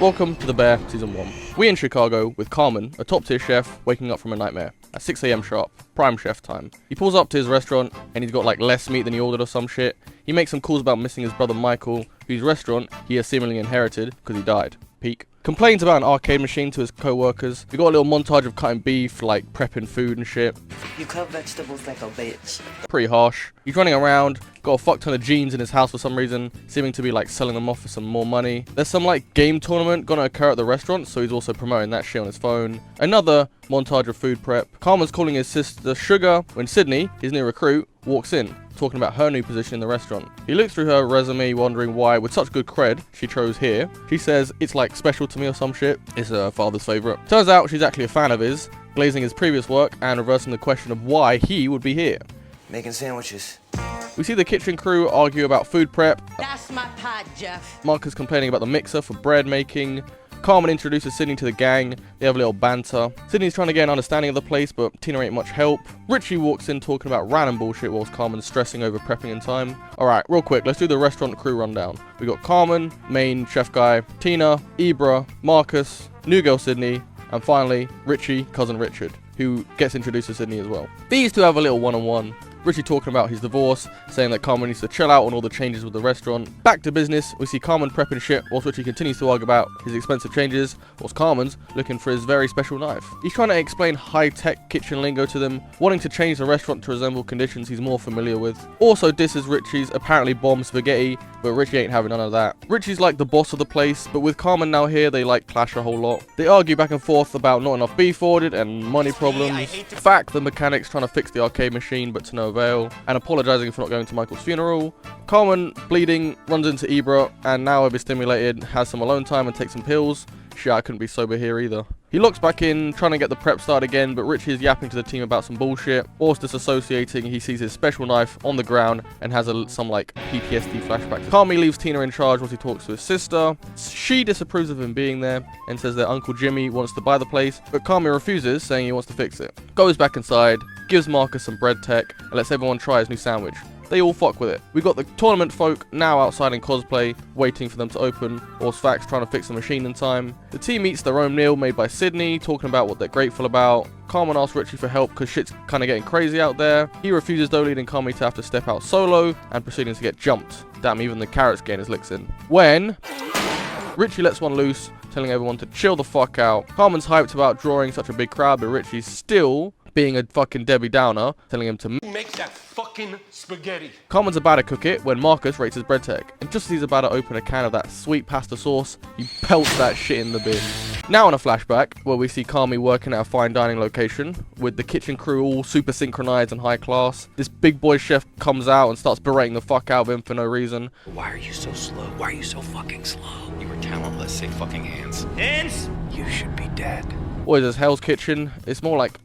Welcome to The Bear Season 1. We're in Chicago with Carmen, a top tier chef, waking up from a nightmare at 6 AM sharp, prime chef time. He pulls up to his restaurant and he's got like less meat than he ordered or some shit. He makes some calls about missing his brother Michael, whose restaurant he has seemingly inherited because he died. Peak. Complains about an arcade machine to his co-workers. We got a little montage of cutting beef, like prepping food and shit. You cut vegetables like a bitch. Pretty harsh. He's running around, got a fuck ton of jeans in his house for some reason, seeming to be like selling them off for some more money. There's some like game tournament gonna occur at the restaurant, so he's also promoting that shit on his phone. Another montage of food prep. Carmen's calling his sister Sugar when Sydney, his new recruit, walks in, talking about her new position in the restaurant. He looks through her resume wondering why, with such good cred, she chose here. She says it's like special to me or some shit. It's her father's favourite. Turns out she's actually a fan of his, glazing his previous work and reversing the question of why he would be here. Making sandwiches. We see the kitchen crew argue about food prep. That's my pot, Jeff. Marcus complaining about the mixer for bread making. Carmen introduces Sydney to the gang. They have a little banter. Sydney's trying to get an understanding of the place, but Tina ain't much help. Richie walks in talking about random bullshit whilst Carmen's stressing over prepping in time. Alright, real quick, let's do the restaurant crew rundown. We got Carmen, main chef guy, Tina, Ibra, Marcus, new girl Sydney, and finally, Richie, cousin Richard, who gets introduced to Sydney as well. These two have a little one-on-one. Richie talking about his divorce, saying that Carmen needs to chill out on all the changes with the restaurant. Back to business, we see Carmen prepping shit whilst Richie continues to argue about his expensive changes, whilst Carmen's looking for his very special knife. He's trying to explain high-tech kitchen lingo to them, wanting to change the restaurant to resemble conditions he's more familiar with. Also disses Richie's apparently bomb spaghetti, but Richie ain't having none of that. Richie's like the boss of the place, but with Carmen now here, they like clash a whole lot. They argue back and forth about not enough beef ordered and money problems. Fact, the mechanic's trying to fix the arcade machine, but to no avail, and apologizing for not going to Michael's funeral. Carmen, bleeding, runs into Ibra, and now overstimulated, has some alone time and takes some pills. Shit, I couldn't be sober here either. He locks back in, trying to get the prep started again, but Richie is yapping to the team about some bullshit. Whilst disassociating, he sees his special knife on the ground and has some like PTSD flashback. Carmen leaves Tina in charge whilst he talks to his sister. She disapproves of him being there and says that Uncle Jimmy wants to buy the place, but Carmen refuses, saying he wants to fix it. Goes back inside, gives Marcus some bread tech, and lets everyone try his new sandwich. They all fuck with it. We got the tournament folk now outside in cosplay, waiting for them to open, whilst Fax trying to fix the machine in time. The team eats their own meal made by Sydney, talking about what they're grateful about. Carmen asks Richie for help because shit's kind of getting crazy out there. He refuses, though, leading Carmen to have to step out solo and proceeding to get jumped. Damn, even the carrot's getting his licks in. When Richie lets one loose, telling everyone to chill the fuck out. Carmen's hyped about drawing such a big crowd, but Richie's still being a fucking Debbie Downer, telling him to make that fucking spaghetti. Carmen's about to cook it when Marcus rates his bread tech, and just as he's about to open a can of that sweet pasta sauce, he pelts that shit in the bin. Now on a flashback, where we see Carmen working at a fine dining location, with the kitchen crew all super synchronized and high class. This big boy chef comes out and starts berating the fuck out of him for no reason. Why are you so slow? Why are you so fucking slow? You were talentless, say fucking hands. Hands? You should be dead. What is this, Hell's Kitchen? It's more like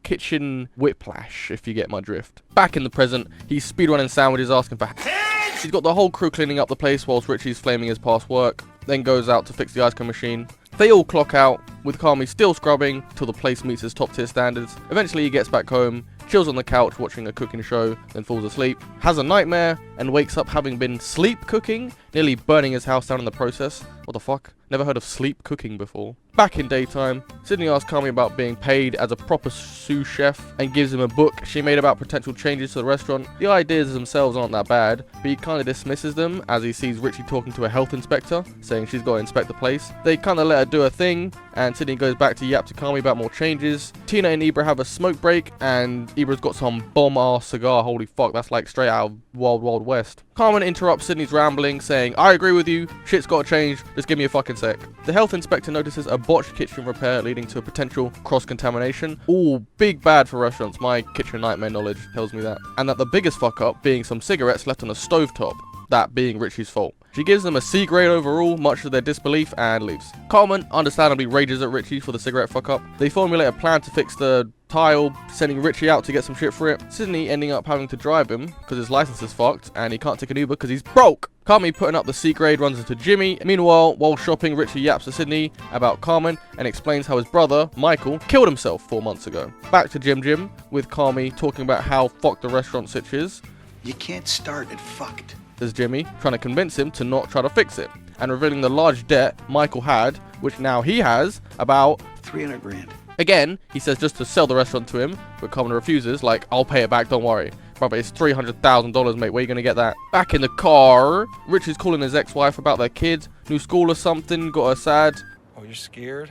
kitchen whiplash, if you get my drift. Back in the present, he's speedrunning sandwiches, asking for hands. He's got the whole crew cleaning up the place whilst Richie's flaming his past work, then goes out to fix the ice cream machine. They all clock out, with Carmi still scrubbing till the place meets his top tier standards. Eventually he gets back home, chills on the couch watching a cooking show, then falls asleep, has a nightmare, and wakes up having been sleep cooking, nearly burning his house down in the process. What the fuck? Never heard of sleep cooking before. Back in daytime, Sydney asks Carmi about being paid as a proper sous chef and gives him a book she made about potential changes to the restaurant. The ideas themselves aren't that bad, but he kind of dismisses them as he sees Richie talking to a health inspector, saying she's got to inspect the place. They kind of let her do her thing, and Sydney goes back to yap to Carmi about more changes. Tina and Ibra have a smoke break, and Ibra's got some bomb-ass cigar. Holy fuck, that's like straight out of Wild Wild West. Carmen interrupts Sydney's rambling, saying, I agree with you, shit's gotta change, just give me a fucking sec. The health inspector notices a botched kitchen repair leading to a potential cross-contamination. All big bad for restaurants, my kitchen nightmare knowledge tells me that. And that the biggest fuck up being some cigarettes left on a stovetop, that being Richie's fault. She gives them a C grade overall, much to their disbelief, and leaves. Carmen understandably rages at Richie for the cigarette fuck up. They formulate a plan to fix the tile, sending Richie out to get some shit for it. Sydney ending up having to drive him because his license is fucked and he can't take an Uber because he's broke. Carmen putting up the C grade runs into Jimmy. Meanwhile, while shopping, Richie yaps to Sydney about Carmen and explains how his brother, Michael, killed himself 4 months ago. Back to Jim with Carmen talking about how fucked the restaurant sitch is. You can't start it fucked. There's Jimmy trying to convince him to not try to fix it. and revealing the large debt Michael had, which now he has, about 300 grand. Again, he says just to sell the restaurant to him, but Carmen refuses, like, I'll pay it back, don't worry. Brother, it's $300,000, mate, where you gonna get that? Back in the car, Richie's calling his ex-wife about their kid, new school or something, got her sad. Oh, you're scared?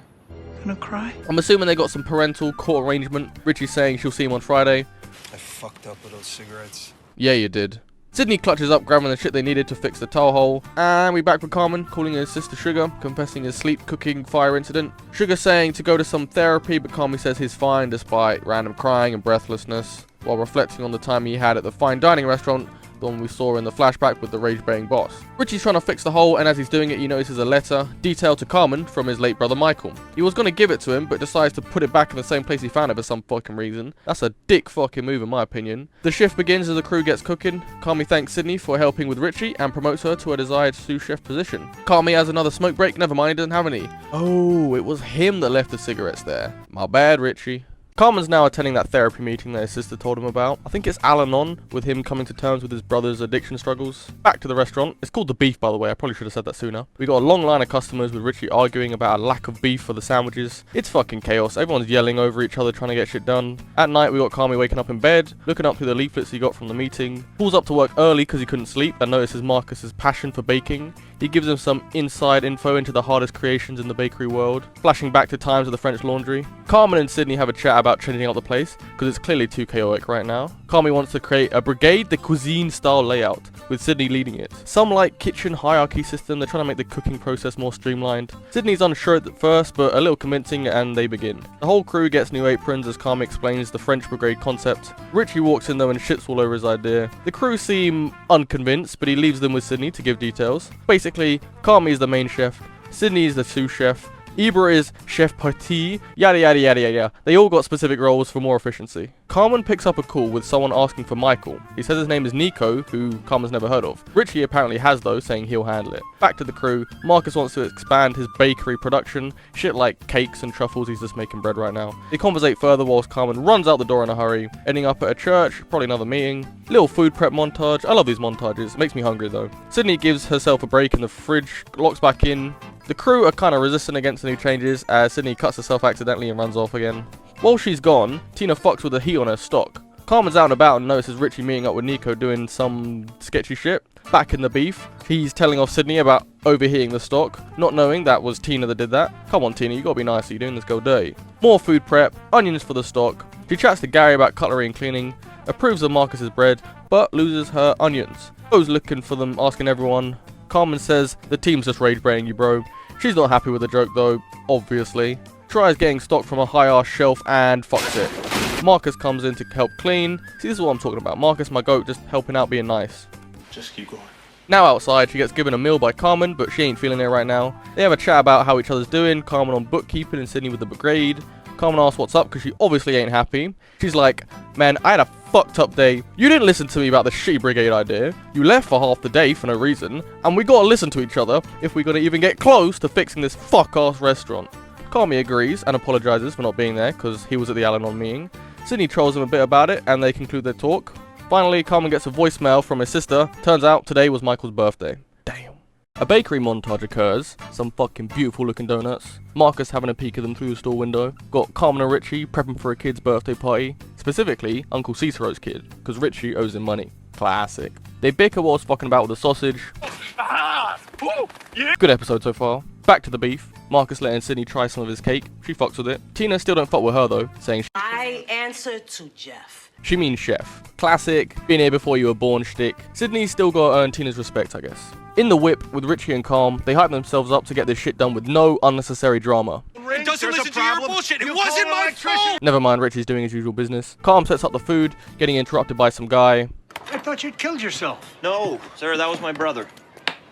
Gonna cry? I'm assuming they got some parental court arrangement. Richie's saying she'll see him on Friday. I fucked up with those cigarettes. Yeah, you did. Sydney clutches up, grabbing the shit they needed to fix the towel hole. And we back with Carmen, calling his sister Sugar, confessing his sleep cooking fire incident. Sugar saying to go to some therapy, but Carmen says he's fine despite random crying and breathlessness, while reflecting on the time he had at the fine dining restaurant, the one we saw in the flashback with the rage-baying boss. Richie's trying to fix the hole, and as he's doing it, he notices a letter, detailed to Carmen, from his late brother Michael. He was going to give it to him, but decides to put it back in the same place he found it for some fucking reason. That's a dick fucking move in my opinion. The shift begins as the crew gets cooking. Carmi thanks Sydney for helping with Richie, and promotes her to a desired sous chef position. Carmi has another smoke break, never mind, he doesn't have any. Oh, it was him that left the cigarettes there. My bad, Richie. Carmen's now attending that therapy meeting that his sister told him about. I think it's Al-Anon, with him coming to terms with his brother's addiction struggles. Back to the restaurant. It's called The Beef, by the way. I probably should have said that sooner. We got a long line of customers, with Richie arguing about a lack of beef for the sandwiches. It's fucking chaos. Everyone's yelling over each other, trying to get shit done. At night, we got Carmi waking up in bed, looking up through the leaflets he got from the meeting. Pulls up to work early because he couldn't sleep, and notices Marcus's passion for baking. He gives him some inside info into the hardest creations in the bakery world, flashing back to times of the French Laundry. Carmen and Sydney have a chat about changing up the place, because it's clearly too chaotic right now. Carmi wants to create a Brigade de Cuisine style layout, with Sydney leading it. Some like kitchen hierarchy system, they're trying to make the cooking process more streamlined. Sydney's unsure at first, but a little convincing, and they begin. The whole crew gets new aprons as Carmi explains the French Brigade concept. Richie walks in though and shits all over his idea. The crew seem unconvinced, but he leaves them with Sydney to give details. Basically, Carmi is the main chef, Sydney is the sous chef, Ibra is chef partie, yada yada yada yada. They all got specific roles for more efficiency. Carmen picks up a call with someone asking for Michael. He says his name is Nico, who Carmen's never heard of. Richie apparently has though, saying he'll handle it. Back to the crew, Marcus wants to expand his bakery production, shit like cakes and truffles, he's just making bread right now. They conversate further whilst Carmen runs out the door in a hurry, ending up at a church, probably another meeting. Little food prep montage, I love these montages, makes me hungry though. Sydney gives herself a break in the fridge, locks back in. The crew are kind of resistant against the new changes as Sydney cuts herself accidentally and runs off again. While she's gone, Tina fucks with the heat on her stock. Carmen's out and about and notices Richie meeting up with Nico doing some sketchy shit. Back in the beef, he's telling off Sydney about overheating the stock, not knowing that was Tina that did that. Come on Tina, you gotta be nice, you're doing this girl dirty. More food prep, onions for the stock. She chats to Gary about cutlery and cleaning, approves of Marcus's bread, but loses her onions. Goes looking for them, asking everyone. Carmen says, the team's just rage-baiting you bro. She's not happy with the joke though, obviously. Tries getting stock from a high-ass shelf and fucks it. Marcus comes in to help clean. See, this is what I'm talking about. Marcus, my goat, just helping out, being nice. Just keep going. Now outside, she gets given a meal by Carmen, but she ain't feeling it right now. They have a chat about how each other's doing, Carmen on bookkeeping and Sydney with the brigade. Carmen asks what's up because she obviously ain't happy. She's like, man, I had a fucked up day. You didn't listen to me about the shitty brigade idea. You left for half the day for no reason. And we gotta listen to each other if we're gonna even get close to fixing this fuck-ass restaurant. Carmi agrees and apologizes for not being there because he was at the Al-Anon meeting. Sydney trolls him a bit about it and they conclude their talk. Finally, Carmen gets a voicemail from his sister. Turns out today was Michael's birthday. Damn. A bakery montage occurs, some fucking beautiful looking donuts, Marcus having a peek at them through the store window, got Carmen and Richie prepping for a kid's birthday party, specifically Uncle Cicero's kid, because Richie owes him money. Classic. They bicker whilst fucking about with the sausage. Good episode so far. Back to the beef, Marcus letting Sydney try some of his cake, she fucks with it. Tina still don't fuck with her though, saying I answer to Jeff. she means chef. Classic, been here before you were born shtick. Sydney's still gotta earn Tina's respect, I guess. In the whip with Richie and Calm, they hype themselves up to get this shit done with no unnecessary drama. It doesn't listen to your bullshit. It wasn't my fault. Never mind, Richie's doing his usual business. Calm sets up the food, getting interrupted by some guy. I thought you'd killed yourself. No, sir, that was my brother.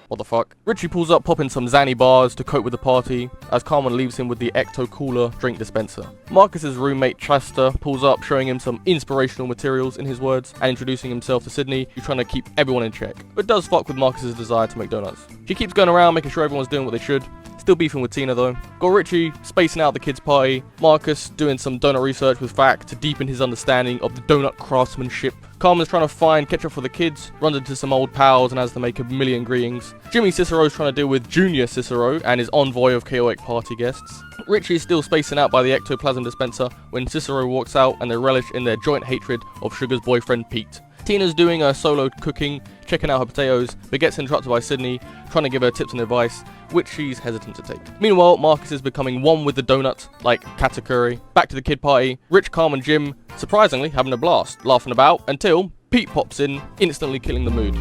What the fuck? Richie pulls up popping some Zanny bars to cope with the party, as Carmen leaves him with the Ecto Cooler drink dispenser. Marcus's roommate Chester pulls up, showing him some inspirational materials in his words, and introducing himself to Sydney, who's trying to keep everyone in check, but does fuck with Marcus's desire to make donuts. She keeps going around making sure everyone's doing what they should. Still beefing with Tina though. Got Richie spacing out the kids' party, Marcus doing some donut research with Fact to deepen his understanding of the donut craftsmanship. Carmen's trying to find ketchup for the kids, runs into some old pals and has to make a million greetings. Jimmy Cicero's trying to deal with Junior Cicero and his envoy of chaotic party guests. Richie is still spacing out by the ectoplasm dispenser when Cicero walks out and they relish in their joint hatred of Sugar's boyfriend Pete. Tina's doing her solo cooking, checking out her potatoes, but gets interrupted by Sydney, trying to give her tips and advice, which she's hesitant to take. Meanwhile, Marcus is becoming one with the donut, like katakuri. Back to the kid party, Rich, Carm and Jim, surprisingly, having a blast, laughing about, until Pete pops in, instantly killing the mood.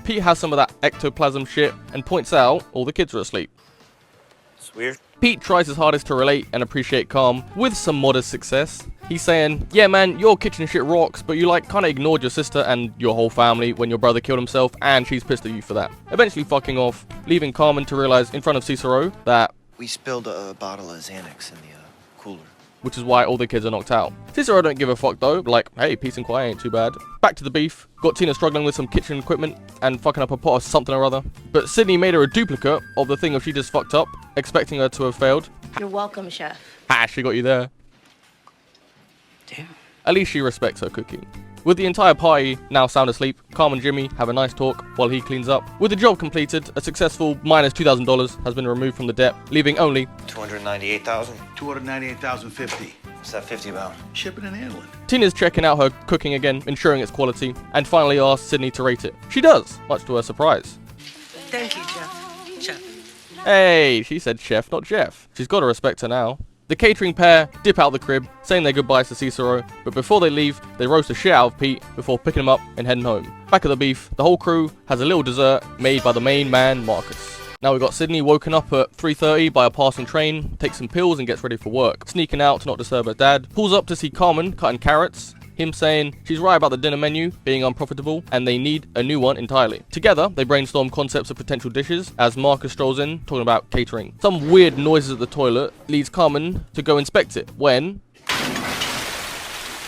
Pete has some of that ectoplasm shit and points out all the kids are asleep. It's weird. Pete tries his hardest to relate and appreciate Calm, with some modest success. He's saying, yeah man, your kitchen shit rocks, but you like kinda ignored your sister and your whole family when your brother killed himself, and she's pissed at you for that. Eventually fucking off, leaving Carmen to realize in front of Cicero that We spilled a bottle of Xanax in the cooler. which is why all the kids are knocked out. Cicero don't give a fuck though, like, hey, peace and quiet ain't too bad. Back to the beef, got Tina struggling with some kitchen equipment and fucking up a pot of something or other. But Sydney made her a duplicate of the thing of she just fucked up, expecting her to have failed. You're welcome, Chef. Ah, she got you there. Damn. At least she respects her cooking. With the entire party now sound asleep, Carm and Jimmy have a nice talk while he cleans up. With the job completed, a successful minus $2,000 has been removed from the debt, leaving only 298,000. 298,050. What's that 50 about? Shipping and handling. Tina's checking out her cooking again, ensuring its quality, and finally asks Sydney to rate it. She does, much to her surprise. Thank you, Jeff. Chef. Hey, she said chef, not Jeff. She's got to respect her now. The catering pair dip out the crib, saying their goodbyes to Cicero, but before they leave, they roast the shit out of Pete before picking him up and heading home. Back at the beef, the whole crew has a little dessert made by the main man, Marcus. Now we got Sydney woken up at 3:30 by a passing train, takes some pills and gets ready for work. Sneaking out to not disturb her dad, pulls up to see Carmen cutting carrots, him saying she's right about the dinner menu being unprofitable and they need a new one entirely. Together, they brainstorm concepts of potential dishes as Marcus strolls in, talking about catering. Some weird noises at the toilet leads Carmen to go inspect it, when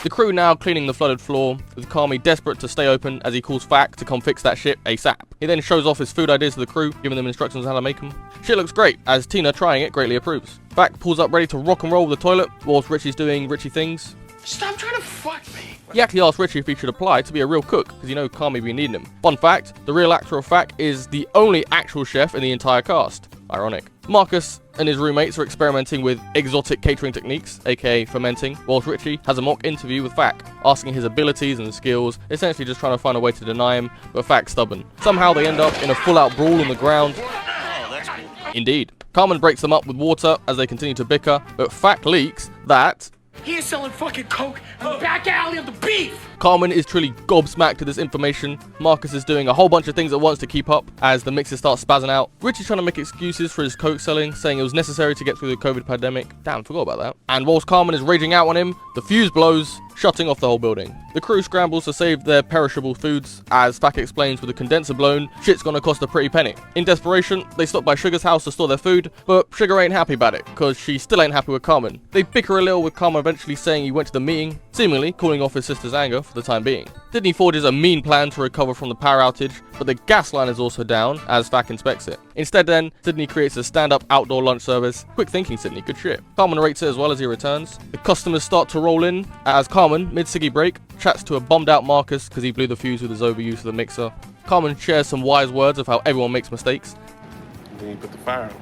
the crew now cleaning the flooded floor, with Carmi desperate to stay open as he calls Fack to come fix that shit ASAP. He then shows off his food ideas to the crew, giving them instructions on how to make them. Shit looks great, as Tina trying it greatly approves. Fack pulls up ready to rock and roll with the toilet, whilst Richie's doing Richie things. Stop trying to fuck me. He actually asked Richie if he should apply to be a real cook, because you know Carmi be needing him. Fun fact, the real actor of Fack is the only actual chef in the entire cast. Ironic. Marcus and his roommates are experimenting with exotic catering techniques, aka fermenting, whilst Richie has a mock interview with Fack, asking his abilities and skills, essentially just trying to find a way to deny him, but Fack's stubborn. Somehow they end up in a full-out brawl on the ground. Oh, that's cool. Indeed. Carmen breaks them up with water as they continue to bicker, but Fack leaks that He is selling fucking coke in the back alley of the beef. Carmen is truly gobsmacked to this information. Marcus is doing a whole bunch of things at once to keep up as the mixes start spazzing out. Richie's trying to make excuses for his coke selling, saying it was necessary to get through the COVID pandemic. Damn, forgot about that. And whilst Carmen is raging out on him, the fuse blows, shutting off the whole building. The crew scrambles to save their perishable foods, as Fack explains with the condenser blown, shit's gonna cost a pretty penny. In desperation, they stop by Sugar's house to store their food, but Sugar ain't happy about it, cause she still ain't happy with Carmen. They bicker a little with Carmen eventually saying he went to the meeting, seemingly cooling off his sister's anger for the time being. Sydney forges a mean plan to recover from the power outage, but the gas line is also down as Fack inspects it. Instead then, Sydney creates a stand-up outdoor lunch service. Quick thinking, Sydney, good shit. Carmen rates it as well as he returns. The customers start to roll in as Carmen, mid-ciggy break, chats to a bummed out Marcus because he blew the fuse with his overuse of the mixer. Carmen shares some wise words of how everyone makes mistakes. Then you put the fire out.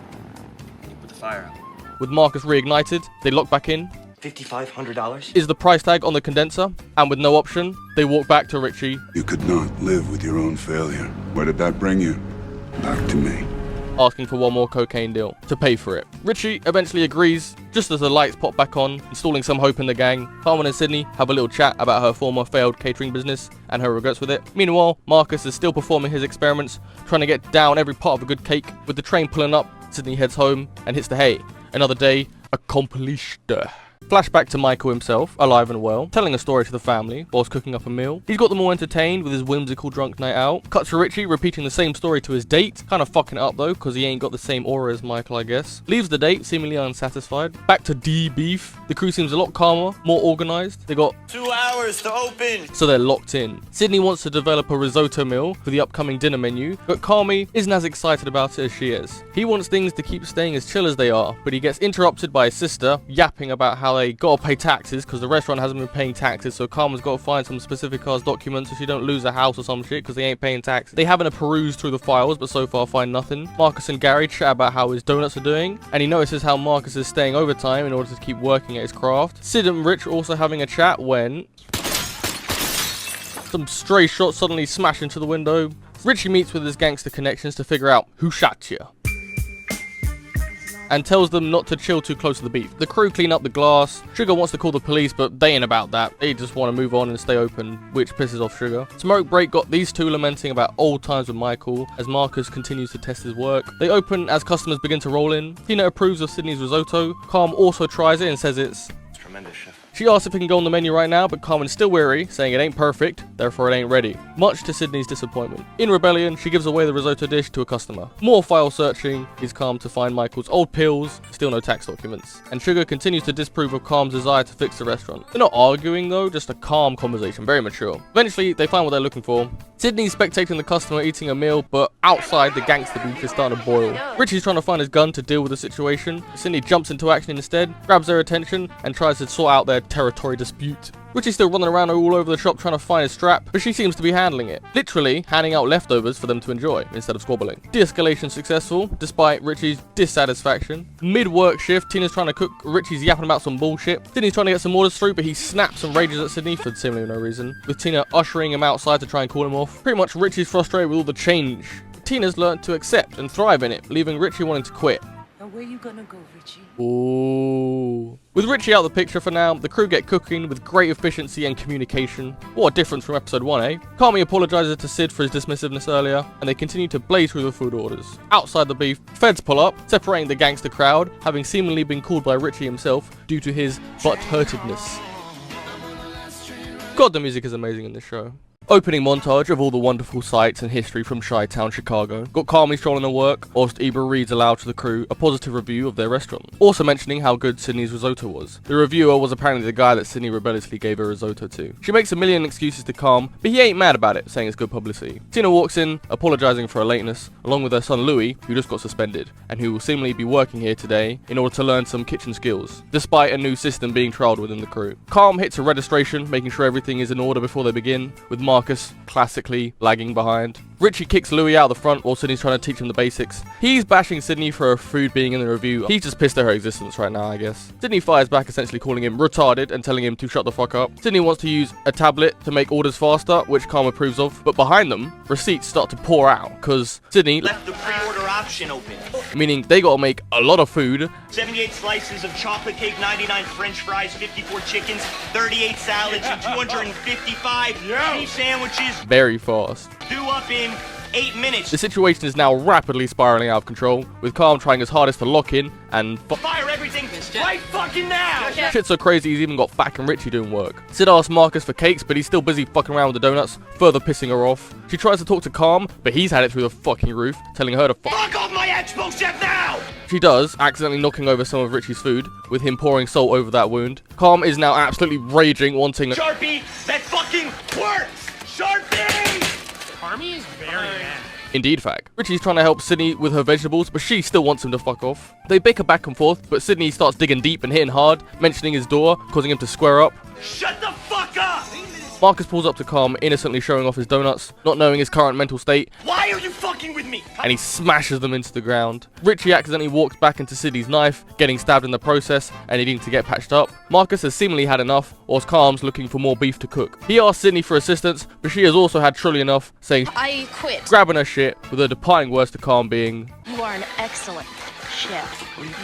Put the fire out. With Marcus reignited, they lock back in. $5,500? Is the price tag on the condenser, and with no option, they walk back to Richie, You could not live with your own failure. Where did that bring you? Back to me. asking for one more cocaine deal to pay for it. Richie eventually agrees, just as the lights pop back on, installing some hope in the gang. Carmen and Sydney have a little chat about her former failed catering business and her regrets with it. Meanwhile, Marcus is still performing his experiments, trying to get down every part of a good cake. With the train pulling up, Sydney heads home and hits the hay. Another day accomplished. Flashback to Michael himself, alive and well, telling a story to the family whilst cooking up a meal. He's got them all entertained with his whimsical drunk night out. Cuts to Richie repeating the same story to his date, kind of fucking it up though, because he ain't got the same aura as Michael, I guess. Leaves the date, seemingly unsatisfied. Back to D Beef. The crew seems a lot calmer, more organised. They got 2 hours to open. so they're locked in. Sydney wants to develop a risotto meal for the upcoming dinner menu, but Carmi isn't as excited about it as she is. He wants things to keep staying as chill as they are, but he gets interrupted by his sister yapping about how how they gotta pay taxes because the restaurant hasn't been paying taxes, so Carmen's gotta find some specific cars documents so she don't lose a house or some shit because they ain't paying tax. They happen to peruse through the files, but so far find nothing. Marcus and Gary chat about how his donuts are doing, and he notices how Marcus is staying overtime in order to keep working at his craft. Sid and Rich are also having a chat when some stray shots suddenly smash into the window. Richie meets with his gangster connections to figure out who shot you, and tells them not to chill too close to the beef. The crew clean up the glass. Sugar wants to call the police, but they ain't about that. They just want to move on and stay open, which pisses off Sugar. Smoke break got these two lamenting about old times with Michael as Marcus continues to test his work. They open as customers begin to roll in. Tina approves of Sydney's risotto. Calm also tries it and says it's Tremendous, chef. She asks if it can go on the menu right now, but Carmen's still weary, saying it ain't perfect, therefore it ain't ready, much to Sydney's disappointment. In rebellion, she gives away the risotto dish to a customer. More file searching is Calm to find Michael's old pills, still no tax documents. And Sugar continues to disprove of Calm's desire to fix the restaurant. They're not arguing though, just a calm conversation, very mature. Eventually, they find what they're looking for. Sydney's spectating the customer eating a meal, but outside, the gangster beef is starting to boil. Richie's trying to find his gun to deal with the situation. Sydney jumps into action instead, grabs their attention, and tries to sort out their territory dispute. Richie's still running around all over the shop trying to find his strap, but she seems to be handling it. Literally handing out leftovers for them to enjoy, instead of squabbling. De-escalation successful, despite Richie's dissatisfaction. Mid-work shift, Tina's trying to cook, Richie's yapping about some bullshit. Sydney's trying to get some orders through, but he snaps and rages at Sydney for seemingly no reason, with Tina ushering him outside to try and call him off. Pretty much Richie's frustrated with all the change. Tina's learned to accept and thrive in it, leaving Richie wanting to quit. Now where you gonna go, Richie? Ooh. With Richie out of the picture for now, the crew get cooking with great efficiency and communication. What a difference from episode 1, eh? Carmi apologizes to Sid for his dismissiveness earlier, and they continue to blaze through the food orders. Outside the beef, feds pull up, separating the gangster crowd, having seemingly been called by Richie himself due to his butt-hurtedness. God, the music is amazing in this show. Opening montage of all the wonderful sights and history from Chi-Town, Chicago. Got Carmi strolling to work, whilst Ibra reads aloud to the crew a positive review of their restaurant. Also mentioning how good Sydney's risotto was. The reviewer was apparently the guy that Sydney rebelliously gave her risotto to. She makes a million excuses to Calm, but he ain't mad about it, saying it's good publicity. Tina walks in, apologizing for her lateness, along with her son Louis, who just got suspended, and who will seemingly be working here today in order to learn some kitchen skills, despite a new system being trialed within the crew. Calm hits a registration, making sure everything is in order before they begin, with Marcus classically lagging behind. Richie kicks Louis out the front while Sydney's trying to teach him the basics. He's bashing Sydney for her food being in the review. He's just pissed at her existence right now, I guess. Sydney fires back, essentially calling him retarded and telling him to shut the fuck up. Sydney wants to use a tablet to make orders faster, which Calm approves of, but behind them, receipts start to pour out, because Sydney Left the pre-order option open. meaning they gotta make a lot of food. 78 slices of chocolate cake, 99 french fries, 54 chickens, 38 salads, and 255 beef sandwiches. Very fast. Due up in 8 minutes. The situation is now rapidly spiraling out of control, with Calm trying his hardest to lock in, and Fire everything right fucking now! shit's so crazy he's even got Fack and Richie doing work. Sid asks Marcus for cakes, but he's still busy fucking around with the donuts, further pissing her off. She tries to talk to Calm, but he's had it through the fucking roof, telling her to Fuck off my expo chef now! She does, accidentally knocking over some of Richie's food, with him pouring salt over that wound. Calm is now absolutely raging, wanting Sharpie, that fucking works! Sharpie! Carmi is very mad. Indeed, Fag. Richie's trying to help Sydney with her vegetables, but she still wants him to fuck off. They bicker back and forth, but Sydney starts digging deep and hitting hard, mentioning his door, causing him to square up. Shut the fuck up! Marcus pulls up to Calm, innocently showing off his donuts, not knowing his current mental state, Why are you fucking with me? and he smashes them into the ground. Richie accidentally walks back into Sydney's knife, getting stabbed in the process and needing to get patched up. Marcus has seemingly had enough, whilst Calm's looking for more beef to cook. He asks Sydney for assistance, but she has also had truly enough, saying I quit. grabbing her shit, with her departing words to Calm being, You are an excellent chef.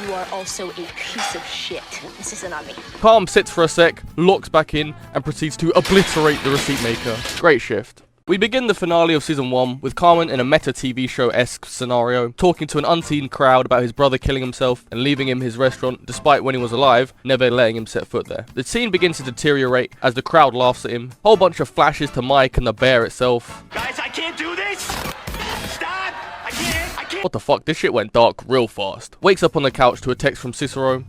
You are also a piece of shit. This isn't on me. Calm sits for a sec, locks back in, and proceeds to obliterate the receipt maker. Great shift. We begin the finale of Season 1 with Carmen in a meta TV show-esque scenario, talking to an unseen crowd about his brother killing himself and leaving him his restaurant despite when he was alive, never letting him set foot there. The scene begins to deteriorate as the crowd laughs at him. Whole bunch of flashes to Mike and the bear itself. Guys, I can't do this! Stop! I can't! What the fuck, this shit went dark real fast. Wakes up on the couch to a text from Cicero.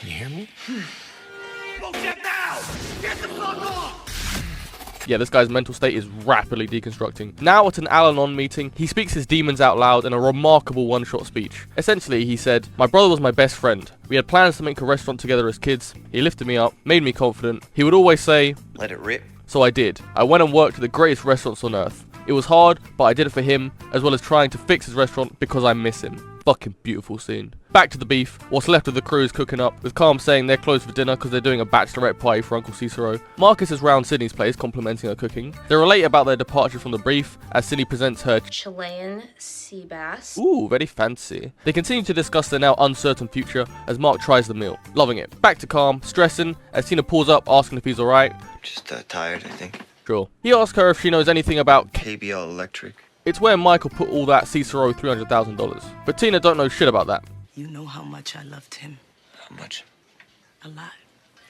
Can you hear me? Go chef now! Get the fuck off! Yeah, this guy's mental state is rapidly deconstructing. Now at an Al-Anon meeting, he speaks his demons out loud in a remarkable one-shot speech. Essentially, he said, "My brother was my best friend. We had plans to make a restaurant together as kids. He lifted me up, made me confident. He would always say, Let it rip. so I did. I went and worked at the greatest restaurants on earth. It was hard, but I did it for him, as well as trying to fix his restaurant because I miss him." Fucking beautiful scene. Back to the beef. What's left of the crew is cooking up, with Calm saying they're closed for dinner because they're doing a bachelorette party for Uncle Cicero. Marcus is round Sydney's place complimenting her cooking. They relate about their departure from the brief as Sydney presents her Chilean sea bass. ooh, very fancy. They continue to discuss their now uncertain future as Mark tries the meal, loving it. Back to Calm, stressing as Tina pulls up asking if he's alright. Just tired, I think. Sure. He asks her if she knows anything about KBL Electric. it's where Michael put all that Cicero $300,000. But Tina don't know shit about that. You know how much I loved him. How much? A lot.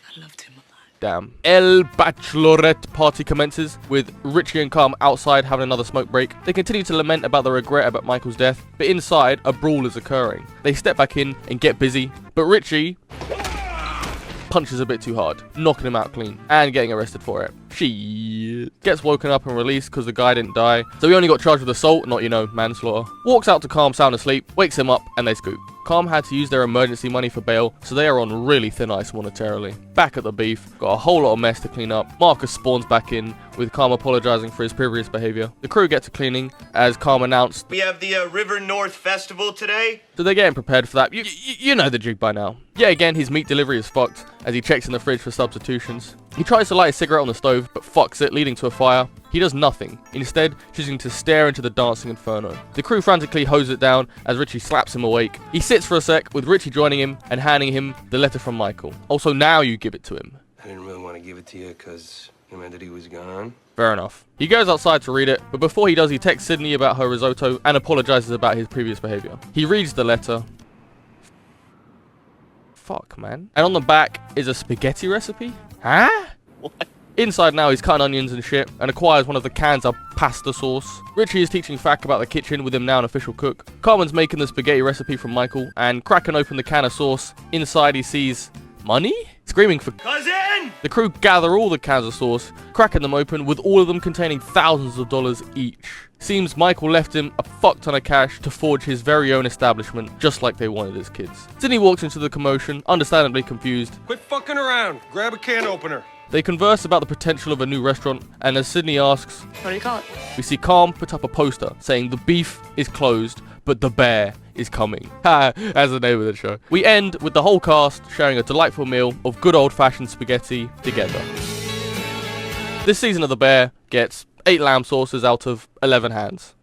I loved him a lot. Damn. El Bachelorette party commences with Richie and Calm outside having another smoke break. They continue to lament about the regret about Michael's death, but inside, a brawl is occurring. They step back in and get busy, but Richie punches a bit too hard, knocking him out clean, and getting arrested for it. She gets woken up and released because the guy didn't die, so he only got charged with assault, not, manslaughter. Walks out to Calm sound asleep, wakes him up, and they scoop. Calm had to use their emergency money for bail, so they are on really thin ice monetarily. Back at the beef, got a whole lot of mess to clean up. Marcus spawns back in, with Calm apologizing for his previous behavior. The crew get to cleaning, as Calm announced, We have the River North Festival today. so they're getting prepared for that. You know the jig by now. Yet again, his meat delivery is fucked, as he checks in the fridge for substitutions. He tries to light a cigarette on the stove, but fucks it, leading to a fire. He does nothing, instead choosing to stare into the dancing inferno. The crew frantically hose it down as Richie slaps him awake. He sits for a sec, with Richie joining him and handing him the letter from Michael. Also, now you give it to him. I didn't really want to give it to you because it meant that he was gone. Fair enough. He goes outside to read it, but before he does, he texts Sydney about her risotto and apologizes about his previous behavior. He reads the letter. Fuck, man. And on the back is a spaghetti recipe? Huh? What? Inside now, he's cutting onions and shit, and acquires one of the cans of pasta sauce. Richie is teaching Fack about the kitchen, with him now an official cook. Carmen's making the spaghetti recipe from Michael, and cracking open the can of sauce. Inside he sees money? Screaming for Cousin! The crew gather all the cans of sauce, cracking them open, with all of them containing thousands of dollars each. Seems Michael left him a fuck ton of cash to forge his very own establishment, just like they wanted as kids. Sydney walks into the commotion, understandably confused. Quit fucking around. Grab a can opener. They converse about the potential of a new restaurant, and as Sydney asks, What do you call it? we see Calm put up a poster saying the beef is closed, but the bear is coming. Ha, that's the name of the show. We end with the whole cast sharing a delightful meal of good old-fashioned spaghetti together. This season of The Bear gets 8 lamb sauces out of 11 hands.